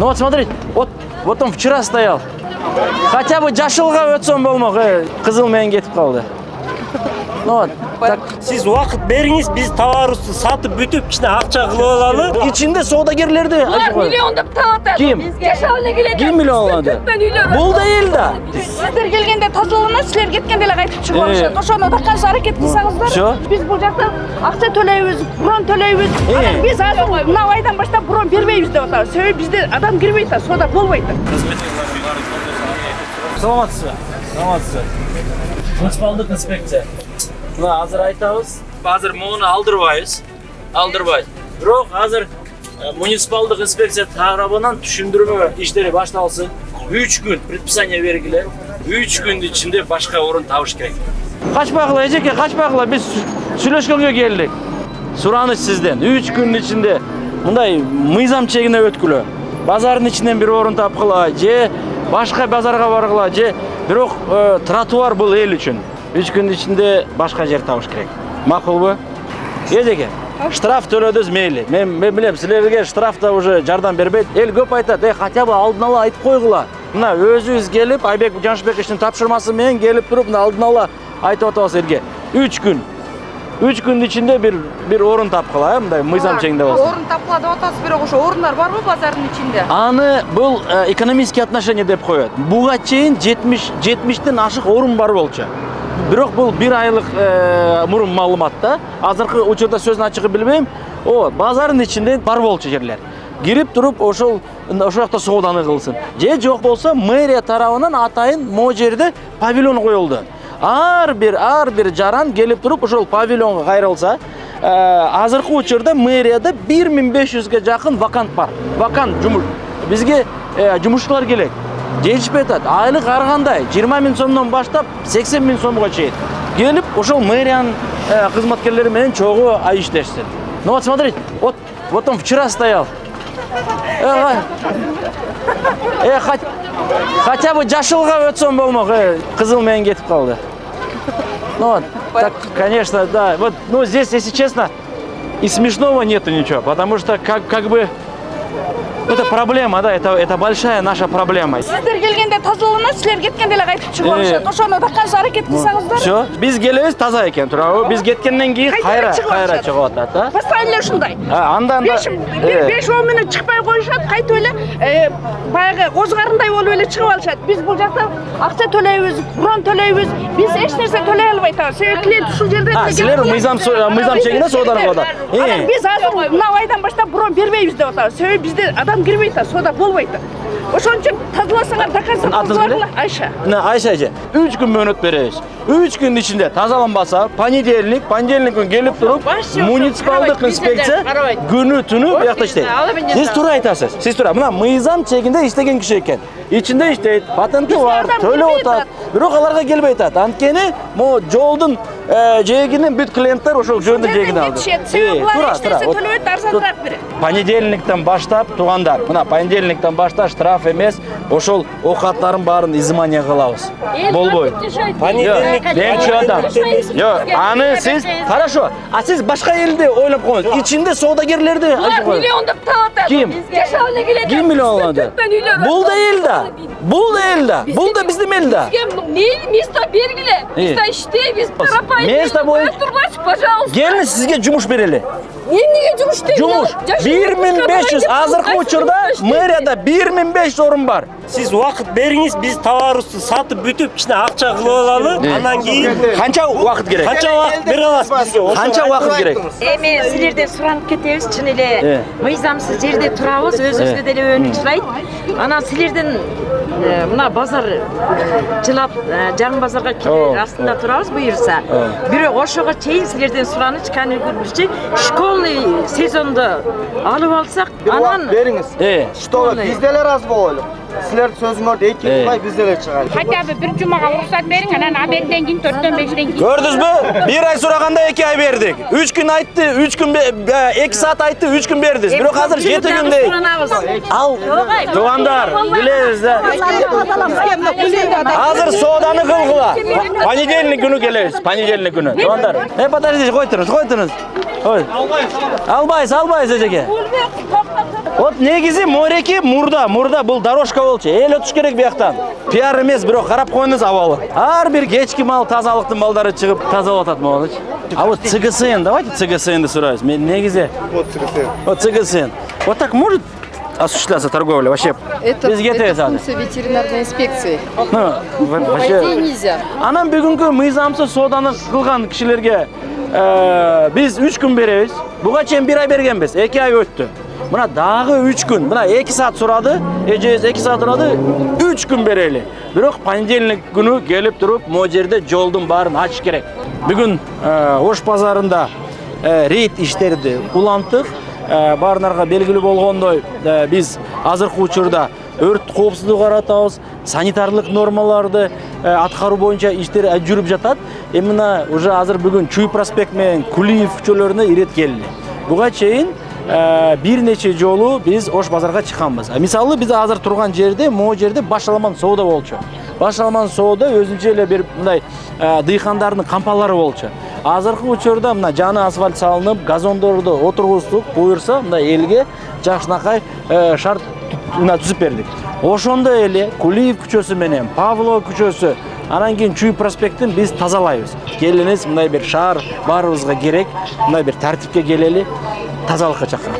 Ну вот смотри, вот он вчера стоял. Хотя бы жашылга өтсөм болмок, кызыл менен кетип калды. Ну вот. Так. Siz vaqt beriңиz, biz tovarыбызды сатып бүтүп, кичине акча кылып алалы. İçinde soğudagirlerdi. Миллиондап таатат. Kim? Жашабына келет. Kim milyon aldı? Bul değil de. Сиздер келгенде тазалана, силер кеткенде эле кайтып чыгып алышат. Ошону да канча аракет кылсаңыздар. Всё. Биз бул жакта акча төлөйбүз, брон төлөйбүз. Анан биз азыр мына айдан баштап брон бербейбиз деп атабыз. Себеби бизде адам кирбей атат, соода болбой атат. Саламатсыз. Саламатсыз. Муниципалдык инспекция. Мына азыр айтабыз. Азыр муну алдырбайбыз. Алдырбайбыз. Бирок азыр муниципалдык инспекция тарабынан түшүндүрмө иштери башталсын. 3 күн предписание бергилер. 3 күндүн ичинде башка орун табыш керек. Качпагыла эжеке, качпагыла, биз сүйлөшкөнгө келдик. Сураныч сизден 3 күндүн ичинде мындай мыйзам чегине өткүлө. Базардын ичинен бир орун тапкыла, же башка базарга баргыла, же бирок тротуар бул эл үчүн. 3 күндүн ичинде башка жер табыш керек. Макулбу? Эжеке, штраф төлөдүз мейли. Мен билем, силерге штраф да уже жардам бербейт. Эл көп айтат, хотя бы алдын ала айтып койгула. Мына өзүбүз келип, Айбек Жанышбековичтин тапшырмасы менен келип туруп, мына алдын ала айтып атабыз элге. 3 күн. 3 күндүн ичинде бир орун тапкыла, мындай мыйзам чегинде болсун. Орун тапкыла деп атасыз, бирок ошо орундар барбы базардын ичинде? Аны бул экономический отношения деп коет. Буга чейин 70тен ашык орун бар болчу. Бирок бул 1 айлык мурун маалымат да. Азыркы учурда сөзүн ачыгы билбейм. Базардын ичинде бар болчу жерлер. Кирип туруп ошол жакта сооданы кылсын. Же жок болсо мэрия тарабынан атайын могу жерде павильон коюлду. Ар бир жаран келип туруп ошол павильонго кайрылса, азыркы учурда мэрияда 1500ге жакын вакант бар. Вакант жумуш. Бизге жумушчулар келет. Жетишпей атат. Айлык ар кандай 20 000 сомдон баштап 80 000 сомго чейин. Келип ошол мэриянын кызматкерлери менен чогуу ай иштешсин. Ну вот смотри, вот он вчера стоял. Хотя бы жашылга өтсөм болмок, кызыл менен кетип калды. Ну вот, так, конечно, да. Вот, ну здесь, если честно, и смешного нету ничего, потому что как бы это проблема, да, это большая наша проблема. Сиздер келгенде тазалана, силер кеткенде эле кайтып чыгып алышат. Ошону да канча аракет кылсаңыздар. Всё, биз келебиз таза экен, туурабы? Биз кеткенден кийин кайра чыгып атат, да? Постоянно ушундай. Андан да 5-10 мүнөт чыкпай коюшат, кайтып эле баягы козгарындай болуп эле чыгып алышат. Биз бул жакта акча төлөйбүз, брон төлөйбүз. Биз эч нерсе төлөй албай атабыз. Себеби клиент ушул жерде силер мыйзам чегинде сооданып атат. Биз азыр мына айдан баштап брон бербейбиз деп атабыз. Себеби бизде адам кирбей атат, соода болбой атат. Ошон үчүн тазаласаңар доказательство. Айша. Айша эже, 3 күн мөөнөт беребиз. 3 күндүн ичинде тазаланбаса, понедельник күн келип туруп, муниципалдык инспекция күнү түнү буякта иштейт. Сиз туура айтасыз. Сиз туура. Мына мыйзам чегинде иштеген киши экен. Ичинде иштейт, патенти бар, төлөп атат. Бирок аларга келбей атат. Анткени могу жолдун жээгинен бүт клиенттер ошол жөндө жээгине алды. Тура. Понедельниктен баштап туугандар, мына понедельниктен баштап штраф эмес, ошол окатларын баарын изымание кылабыз. Болбойт. Понедельник Демчи адам. Жок, аны сиз хорошо. А сиз башка элди ойлоп коюңуз. Ичинде соодагерлерди айтып коюңуз. Миллиондап таатат. Ким? Жашабына келет. Ким миллион алды? Бул да эл да. Бул да биздин эл да. Место бергиле. Место иштейбиз. Место боюнча, пожалуйста. келин сизге жумуш берели. Эмнеге жумуш дейт? Жумуш 1500, азыркы учурда мэрияда 1500 орун бар. Siz vaqt beriңиz, biz tovarыбызды сатып бүтүп, кичине акча кылып алалы. Андан кийин Канча убакыт керек? канча вакыт бере аласыз бизге? Канча убакыт керек? Эми силерден суранып кетебиз, чын эле мыйзамсыз жерде турабыз, өзүбүзгө деле өнүк чырайт. Анан силерден мына базар жылап, жаңы базарга кире астында турабыз буюрса. Бирок ошого чейин силерден сураныч, каны көрүнүшчү, школьный сезонду алып алсак, анан бериңиз. Что биз деле разы бололук. Силердин сөзүңөрдү 2 жылдай биз деле чыгайлы. Хотя бы 1 жумага уруксат бериң, анан абенден кийин 4-төн 5-тен кийин. Көрдүңүзбү? 1 ай сураганда 2 ай бердик. 3 күн айтты, 3 күн 2 саат айтты, 3 күн бердиз. Бирок азыр 7 күндей. Ал туугандар, билебиз да. Азыр сооданы кылгыла. Понедельник күнү келебиз, понедельник күнү. Туугандар, подождите, кой туруңуз. Ой. Албайсыз эжеке. Вот негизи мореки мурда бул дорожка болчу. Эл өтүш керек бияктан. Пиар эмес, бирок карап коюңуз абалы. Ар бир кечки мал тазалыктын балдары чыгып тазалап атат болчу. А вот ЦГСН, давайте ЦГСНди сурайбыз. Мен негизи Вот ЦГСН. вот ЦГСН. Вот так может осуществляться торговля вообще? Это это функция ветеринарной инспекции. Ну, вообще нельзя. Анан бүгүнкү мыйзамсыз сооданы кылган кишилерге биз 3 күн беребиз. Буга чейин 1 ай бергенбиз. 2 ай өттү. Мына дагы 3 күн. Мына 2 саат сурады. Эжебиз 2 саат сурады. 3 күн берели. Бирок понедельник күнү келип туруп, могу жерде жолдун баарын ачыш керек. Бүгүн Ош базарында рейд иштерди уланттык. Баарыңарга белгилүү болгондой, биз азыркы учурда өрт коопсуздугу каратабыз, санитарлык нормаларды аткаруу боюнча иштер жүрүп жатат. Мына уже азыр бүгүн Чуй проспект менен Кулиев көчөлөрүнө ирет келди. Буга чейин бир нече жолу биз Ош базарга чыкканбыз. Мисалы биз азыр турган жерде, могу жерде башаламан соода болчу. Башаламан соода өзүнчө эле бир мындай дыйкандардын кампалары болчу. Азыркы учурда мына жаңы асфальт салынып, газондорду отургуздук буюрса, мындай элге жакшынакай шарт түзүп бердик. Ошондой эле Кулиев көчөсү менен Павлов көчөсү, анан кийин Чуй проспектин биз тазалайбыз. Келиңиз, мындай бир шаар баарыбызга керек, мындай бир тартипке келели, тазалыкка чакырам.